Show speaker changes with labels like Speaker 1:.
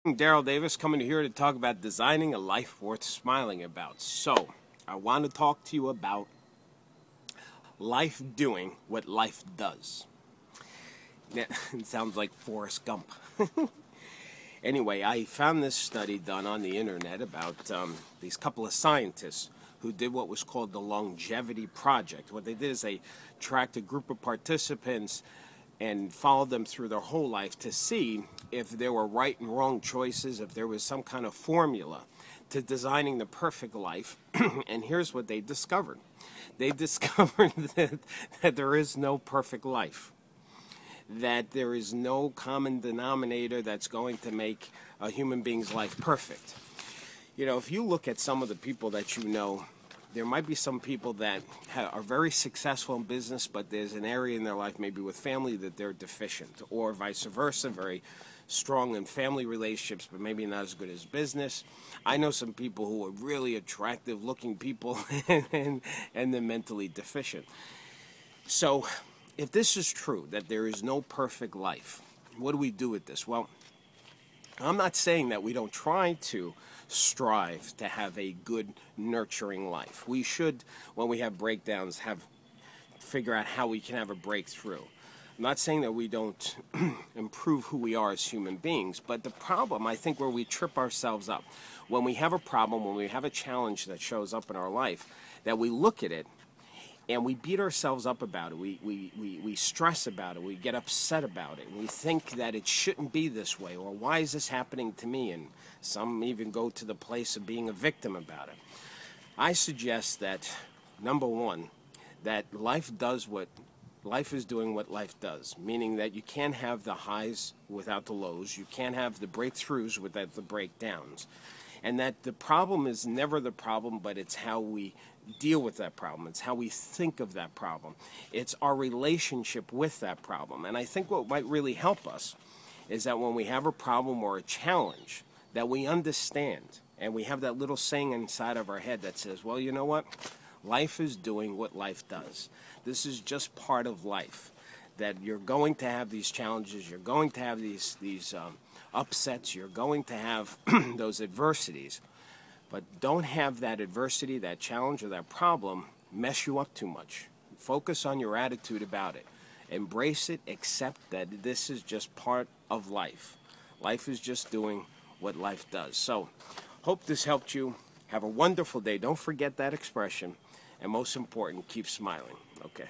Speaker 1: Darryl Davis coming here to talk about designing a life worth smiling about. So, I want to talk to you about life doing what life does. Now, it sounds like Forrest Gump. Anyway, I found this study done on the internet about these couple of scientists who did what was called the Longevity Project. What they did is they tracked a group of participants and followed them through their whole life to see if there were right and wrong choices, if there was some kind of formula to designing the perfect life. And here's what they discovered. They discovered that there is no perfect life, that there is no common denominator that's going to make a human being's life perfect. You know, if you look at some of the people that you know, there might be some people that are very successful in business, but there's an area in their life, maybe with family, that they're deficient, or vice versa, very strong in family relationships, but maybe not as good as business. I know some people who are really attractive looking people and they're mentally deficient. So if this is true, that there is no perfect life, what do we do with this? Well, I'm not saying that we don't try to strive to have a good, nurturing life. We should, when we have breakdowns, figure out how we can have a breakthrough. I'm not saying that we don't improve who we are as human beings, but the problem, I think, where we trip ourselves up, when we have a problem, when we have a challenge that shows up in our life, that we look at it and we beat ourselves up about it. We stress about it. We get upset about it. We think that it shouldn't be this way, or why is this happening to me? And some even go to the place of being a victim about it. I suggest that, number one, that life is doing what life does, meaning that you can't have the highs without the lows. You can't have the breakthroughs without the breakdowns. And that the problem is never the problem, but it's how we deal with that problem. It's how we think of that problem. It's our relationship with that problem. And I think what might really help us is that when we have a problem or a challenge, that we understand, and we have that little saying inside of our head that says, well, you know what? Life is doing what life does. This is just part of life. That you're going to have these challenges, you're going to have these upsets, you're going to have those adversities. But don't have that adversity, that challenge, or that problem mess you up too much. Focus on your attitude about it. Embrace it, accept that this is just part of life. Life is just doing what life does. So, hope this helped you. Have a wonderful day. Don't forget that expression. And most important, keep smiling. Okay.